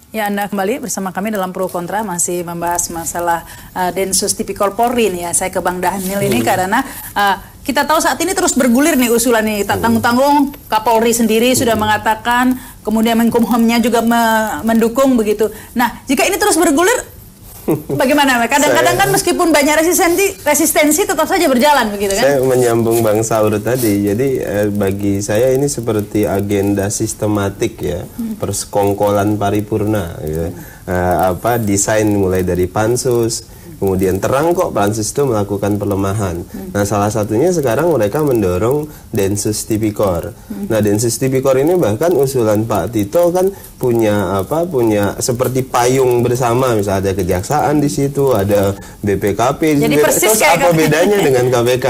Ya, Anda kembali bersama kami dalam Pro Kontra, masih membahas masalah Densus Tipikor Polri nih ya. Saya ke Bang Dhanil ini karena kita tahu saat ini terus bergulir nih usulan nih. Tak tanggung-tanggung Kapolri sendiri sudah mengatakan, kemudian Menkumhamnya juga mendukung begitu. Nah, jika ini terus bergulir, bagaimana? Kadang-kadang kan meskipun banyak resistensi tetap saja berjalan begitu kan? Saya menyambung Bang Saur tadi. Jadi bagi saya ini seperti agenda sistematik ya, persekongkolan paripurna ya. Desain mulai dari pansus, kemudian terang kok pansus itu melakukan pelemahan. Nah, salah satunya sekarang mereka mendorong Densus Tipikor. Nah, Densus Tipikor ini bahkan usulan Pak Tito kan punya seperti payung bersama, misalnya ada kejaksaan di situ, ada BPKP. Jadi persis terus apa bedanya dengan KPK?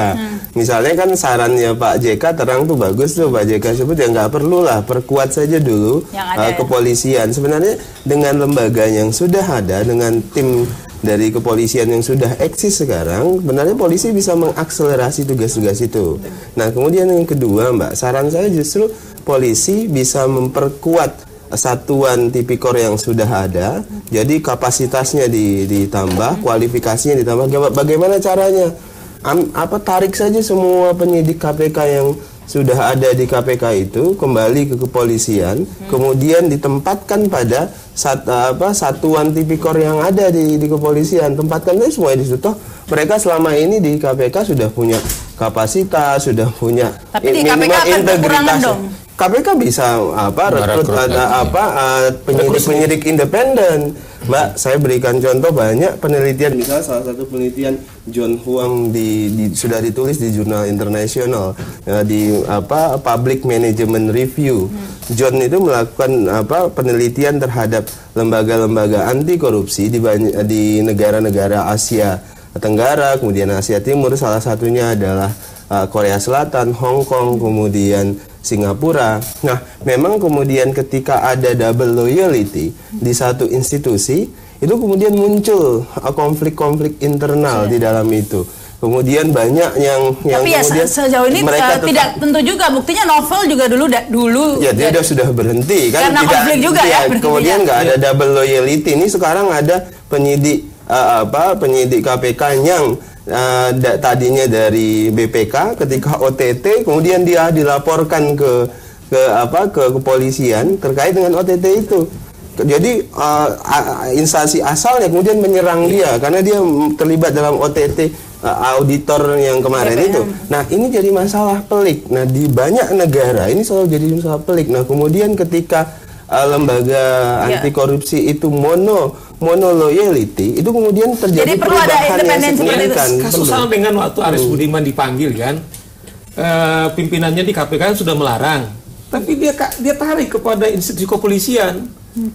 Misalnya kan sarannya Pak JK terang tuh bagus tuh, Pak JK sebut ya nggak perlu lah, perkuat saja dulu kepolisian. Sebenarnya dengan lembaga yang sudah ada, dengan tim dari kepolisian yang sudah eksis sekarang, sebenarnya polisi bisa mengakselerasi tugas-tugas itu. Nah, kemudian yang kedua, Mbak, saran saya justru polisi bisa memperkuat satuan tipikor yang sudah ada, jadi kapasitasnya ditambah, kualifikasinya ditambah. Bagaimana caranya? Tarik saja semua penyidik KPK yang sudah ada di KPK itu kembali ke kepolisian, kemudian ditempatkan pada satuan tipikor yang ada di kepolisian. Tempatkan itu semua di situ. Toh mereka selama ini di KPK sudah punya kapasitas, sudah punya minimal integritas. KPK bisa rekrut penyidik independen. Mbak, saya berikan contoh banyak penelitian, misalnya salah satu penelitian John Huang sudah ditulis di jurnal internasional di Public Management Review. John itu melakukan penelitian terhadap lembaga-lembaga anti korupsi di negara-negara Asia Tenggara, kemudian Asia Timur, salah satunya adalah Korea Selatan, Hong Kong, kemudian Singapura. Nah, memang kemudian ketika ada double loyalty di satu institusi, itu kemudian muncul konflik-konflik internal di dalam itu. Kemudian banyak yang tapi kemudian sejauh ini mereka tidak tentu juga, buktinya Novel juga dulu ya dia sudah berhenti kan, karena konflik juga ya kemudian nggak ada double loyalty. Ini sekarang ada penyidik KPK yang tadinya dari BPK, ketika OTT kemudian dia dilaporkan ke kepolisian terkait dengan OTT itu. Jadi instansi asalnya kemudian menyerang dia karena dia terlibat dalam OTT auditor yang kemarin itu. Nah, ini jadi masalah pelik. Nah, di banyak negara ini selalu jadi masalah pelik. Nah, kemudian ketika lembaga anti korupsi itu mono loyalty, itu kemudian terjadi perubahan yang signifikan. Kasus sama dengan waktu Aris Budiman dipanggil kan, pimpinannya di KPK sudah melarang, tapi dia tarik kepada institusi kepolisian.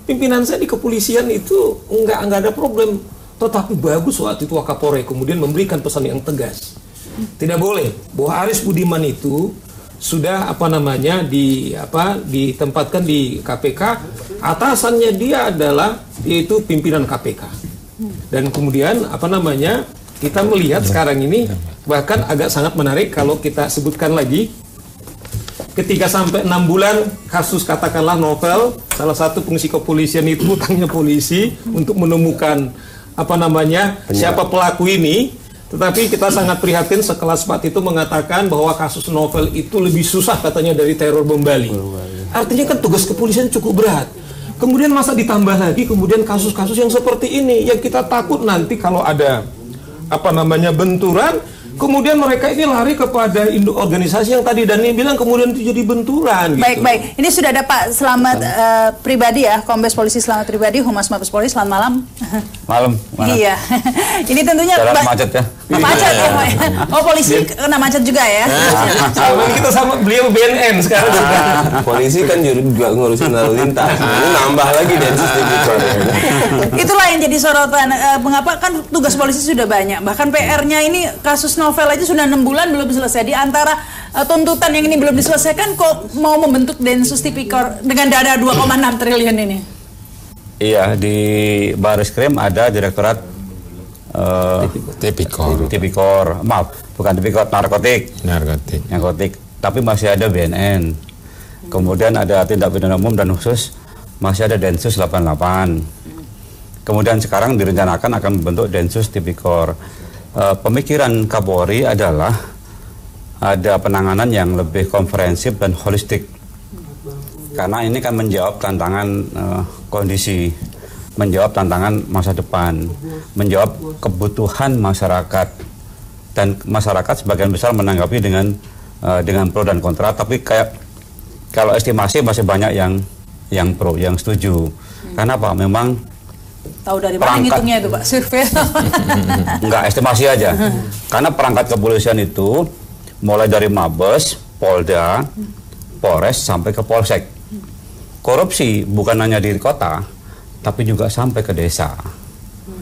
Pimpinan saya di kepolisian itu enggak ada problem, tetapi bagus waktu itu Wakapolri kemudian memberikan pesan yang tegas. Tidak boleh bahwa Aris Budiman itu sudah ditempatkan di KPK, atasannya dia adalah yaitu pimpinan KPK. Dan kemudian kita melihat sekarang ini bahkan agak sangat menarik kalau kita sebutkan lagi, ketika sampai 6 bulan kasus katakanlah Novel, salah satu fungsi kepolisian itu hutangnya polisi untuk menemukan siapa pelaku ini. Tetapi kita sangat prihatin sekelas Pak Tito mengatakan bahwa kasus Novel itu lebih susah katanya dari teror bom Bali. Artinya kan tugas kepolisian cukup berat. Kemudian masa ditambah lagi kemudian kasus-kasus yang seperti ini, yang kita takut nanti kalau ada benturan, kemudian mereka ini lari kepada induk organisasi yang tadi Dani bilang, kemudian itu jadi benturan. Baik. Ini sudah ada Pak Slamet Pribadi ya, Kombes Polisi Slamet Pribadi, Humas Mabes Polri. Selamat malam. Malam. Iya. Ini tentunya macet ya. Macet ya, Pak. Oh, polisi kena macet juga ya. Kita sama beliau BNN sekarang juga. Polisi kan juga ngurusin lalu lintas. Ini nambah lagi Densus Tipikor. Itulah yang jadi sorotan. Mengapa kan tugas polisi sudah banyak. Bahkan PR-nya ini kasus Novel aja sudah 6 bulan belum selesai. Di antara tuntutan yang ini belum diselesaikan, kok mau membentuk Densus Tipikor dengan dana 2,6 triliun ini? Iya, di Baris Krim ada Direktorat Tipikor. Maaf, bukan Tipikor, narkotik. Tapi masih ada BNN. Kemudian ada tindak pidana umum dan khusus masih ada Densus 88. Kemudian sekarang direncanakan akan membentuk Densus Tipikor. Pemikiran Kapolri adalah ada penanganan yang lebih komprehensif dan holistik. Karena ini kan menjawab tantangan kondisi, menjawab tantangan masa depan, menjawab kebutuhan masyarakat, dan masyarakat sebagian besar menanggapi dengan pro dan kontra. Tapi kayak kalau estimasi masih banyak yang pro, yang setuju. Karena apa? Memang tahu dari mana ngitungnya itu Pak? Survei? Enggak, estimasi aja. Karena perangkat kepolisian itu mulai dari Mabes, Polda, Polres sampai ke Polsek. Korupsi bukan hanya di kota, tapi juga sampai ke desa.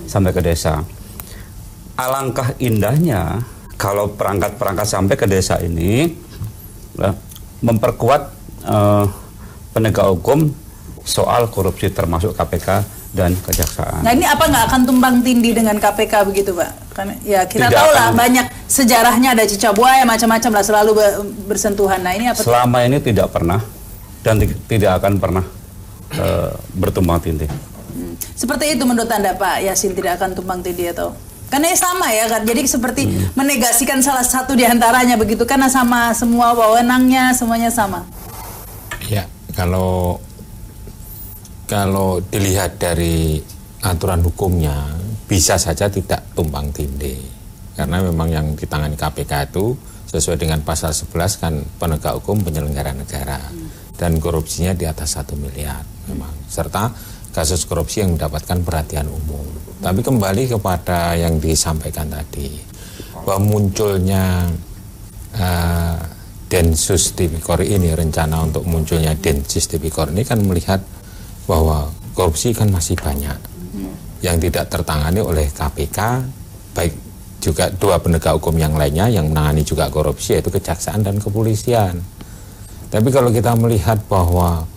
Sampai ke desa. Alangkah indahnya kalau perangkat-perangkat sampai ke desa ini memperkuat penegak hukum soal korupsi termasuk KPK dan kejaksaan. Nah ini apa nggak akan tumbang tindih dengan KPK begitu Pak? Kan ya kita tahu lah banyak sejarahnya, ada cicak buaya macam-macam lah, selalu bersentuhan. Nah ini apa? Selama ini tidak pernah dan tidak akan pernah bertumbang tindih. Seperti itu menurut Anda Pak Yasin, tidak akan tumbang tindih atau? Karena sama ya kan, jadi seperti menegasikan salah satu diantaranya begitu, karena sama semua wewenangnya, semuanya sama. Ya, kalau dilihat dari aturan hukumnya bisa saja tidak tumbang tindih, karena memang yang ditangani KPK itu sesuai dengan pasal 11 kan penegak hukum penyelenggara negara dan korupsinya di atas 1 miliar memang, serta kasus korupsi yang mendapatkan perhatian umum. Tapi kembali kepada yang disampaikan tadi, bahwa munculnya Densus Tipikor ini, rencana untuk munculnya Densus Tipikor ini kan melihat bahwa korupsi kan masih banyak yang tidak tertangani oleh KPK, baik juga dua penegak hukum yang lainnya yang menangani juga korupsi, yaitu kejaksaan dan kepolisian. Tapi kalau kita melihat bahwa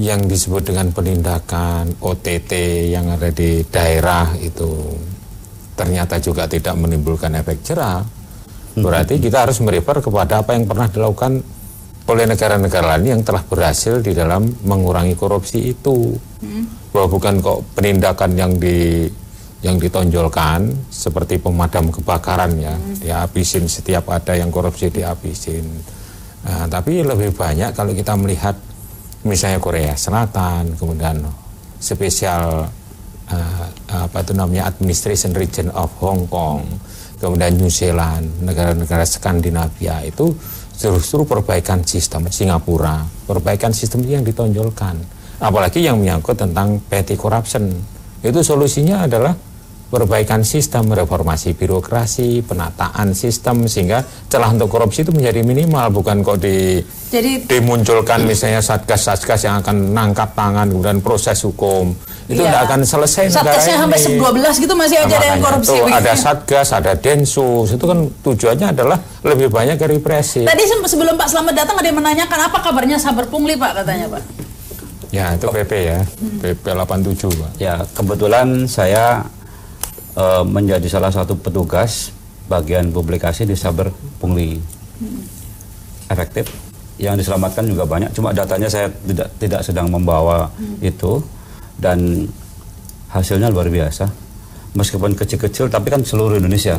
yang disebut dengan penindakan OTT yang ada di daerah itu ternyata juga tidak menimbulkan efek jerah, berarti kita harus merefer kepada apa yang pernah dilakukan oleh negara-negara lain yang telah berhasil di dalam mengurangi korupsi itu. Bahwa bukan kok penindakan yang ditonjolkan seperti pemadam kebakaran ya, dihabisin setiap ada yang korupsi dihabisin. Nah, tapi lebih banyak kalau kita melihat misalnya Korea Selatan, kemudian spesial Administration Region of Hong Kong, kemudian New Zealand, negara-negara Skandinavia itu justru perbaikan sistem. Singapura, perbaikan sistem yang ditonjolkan, apalagi yang menyangkut tentang petty corruption. Itu solusinya adalah perbaikan sistem, reformasi birokrasi, penataan sistem, sehingga celah untuk korupsi itu menjadi minimal, bukan kok dimunculkan misalnya satgas-satgas yang akan nangkap tangan kemudian proses hukum. Itu tidak akan selesai negara ini. Satgasnya sampai 12 gitu masih aja ada yang korupsi. Itu ada satgas, ada densus, itu kan tujuannya adalah lebih banyak ke represi. Tadi sebelum Pak Slamet datang ada yang menanyakan apa kabarnya Saber Pungli Pak, katanya Pak. Ya itu PP ya, PP 87 Pak. Ya kebetulan saya menjadi salah satu petugas bagian publikasi di Saber Pungli. Efektif, yang diselamatkan juga banyak, cuma datanya saya tidak sedang membawa itu, dan hasilnya luar biasa. Meskipun kecil-kecil tapi kan seluruh Indonesia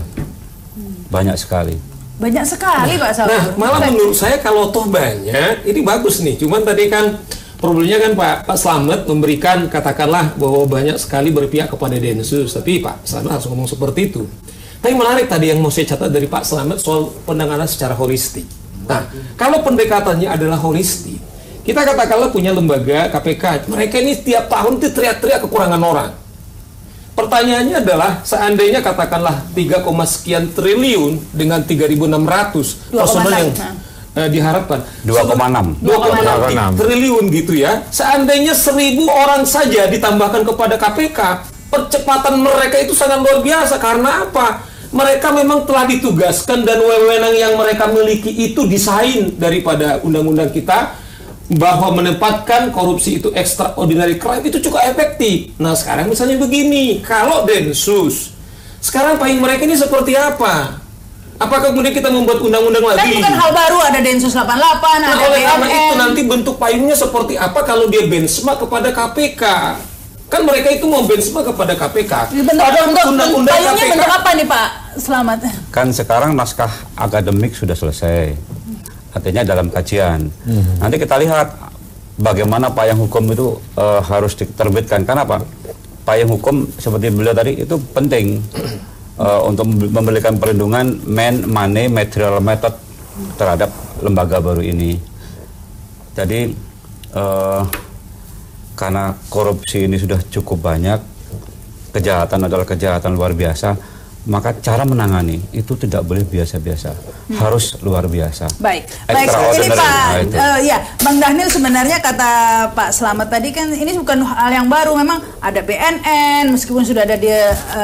banyak sekali. Banyak sekali Pak Saber. Nah malah menurut saya kalau toh banyak ini bagus nih, cuman tadi kan problemnya kan Pak Slamet memberikan, katakanlah bahwa banyak sekali berpihak kepada Densus, tapi Pak Slamet harus ngomong seperti itu. Tapi menarik tadi yang mau saya catat dari Pak Slamet soal penanganan secara holistik. Nah, kalau pendekatannya adalah holistik, kita katakanlah punya lembaga KPK, mereka ini tiap tahun itu teriak-teriak kekurangan orang. Pertanyaannya adalah, seandainya katakanlah 3, sekian triliun dengan 3.600 personel yang diharapkan 2,6 triliun gitu ya. Seandainya 1.000 orang saja ditambahkan kepada KPK, percepatan mereka itu sangat luar biasa. Karena apa? Mereka memang telah ditugaskan dan wewenang yang mereka miliki itu desain daripada undang-undang kita, bahwa menempatkan korupsi itu extraordinary crime itu cukup efektif. Nah sekarang misalnya begini, kalau Densus sekarang paling mereka ini seperti apa? Apakah kemudian kita membuat undang-undang lagi? Kan bukan hal baru, ada Densus 88, nah, ada oleh karena BNN. itu nanti bentuk payungnya seperti apa kalau dia benchmark kepada KPK? Kan mereka itu mau benchmark kepada KPK. Bentuk payungnya bentuk apa nih Pak Slamet? Kan sekarang naskah akademik sudah selesai, artinya dalam kajian. Nanti kita lihat bagaimana payung hukum itu harus diterbitkan. Karena apa? Payung hukum seperti beliau tadi itu penting. Untuk memberikan perlindungan money, material method terhadap lembaga baru ini. Jadi karena korupsi ini sudah cukup banyak, kejahatan adalah kejahatan luar biasa, maka cara menangani itu tidak boleh biasa-biasa, harus luar biasa. Baik, ini Pak, ya Bang Dhanil, sebenarnya kata Pak Slamet tadi kan ini bukan hal yang baru, memang ada BNN, meskipun sudah ada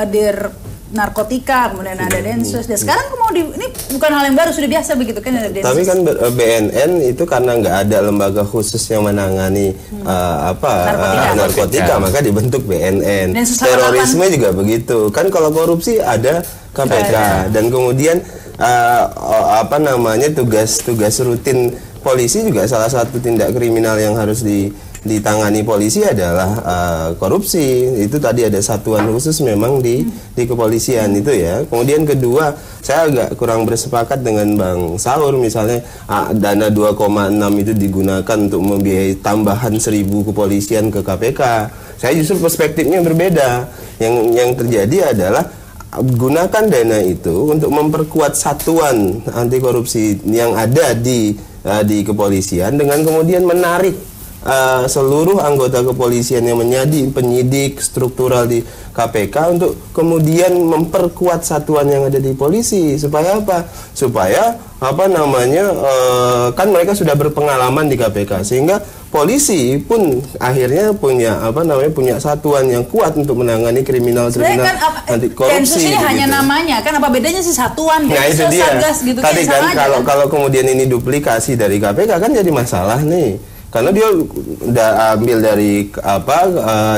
dir narkotika, kemudian ada Densus, dan sekarang mau ini bukan hal yang baru, sudah biasa begitu kan ada Densus. Tapi kan BNN itu karena nggak ada lembaga khusus yang menangani narkotika, maka dibentuk BNN. Terorisme juga begitu. Kan kalau korupsi ada KPK dan kemudian tugas rutin polisi juga salah satu tindak kriminal yang harus ditangani polisi adalah korupsi. Itu tadi ada satuan khusus memang di kepolisian itu ya. Kemudian kedua, saya agak kurang bersepakat dengan Bang Saur, misalnya dana 2,6 itu digunakan untuk membiayai tambahan 1.000 kepolisian ke KPK. Saya justru perspektifnya berbeda. Yang terjadi adalah gunakan dana itu untuk memperkuat satuan anti korupsi yang ada di kepolisian, dengan kemudian menarik seluruh anggota kepolisian yang menjadi penyidik struktural di KPK untuk kemudian memperkuat satuan yang ada di polisi. Supaya apa? Supaya kan mereka sudah berpengalaman di KPK, sehingga polisi pun akhirnya punya satuan yang kuat untuk menangani kriminal anti korupsi. Densus ini hanya namanya, kan apa bedanya sih satuan? Nah itu dia. Satgas, gitu, tadi kan kalau kemudian ini duplikasi dari KPK kan jadi masalah nih. Karena dia udah ambil dari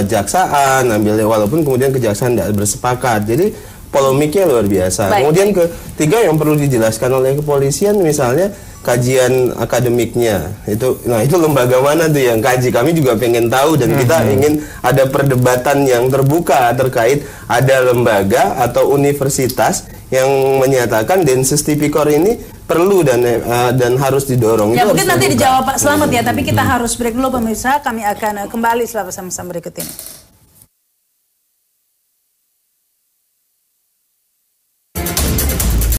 jaksaan, walaupun kemudian kejaksaan tidak bersepakat. Jadi polemiknya luar biasa. Kemudian ketiga yang perlu dijelaskan oleh kepolisian, misalnya kajian akademiknya itu lembaga mana tuh yang kaji? Kami juga pengen tahu, dan kita ingin ada perdebatan yang terbuka terkait ada lembaga atau universitas yang menyatakan Densus Tipikor ini perlu dan harus didorong. Ya, mungkin nanti dijawab Pak Slamet ya, tapi kita harus break dulu pemirsa. Kami akan kembali setelah pesan-pesan berikut ini.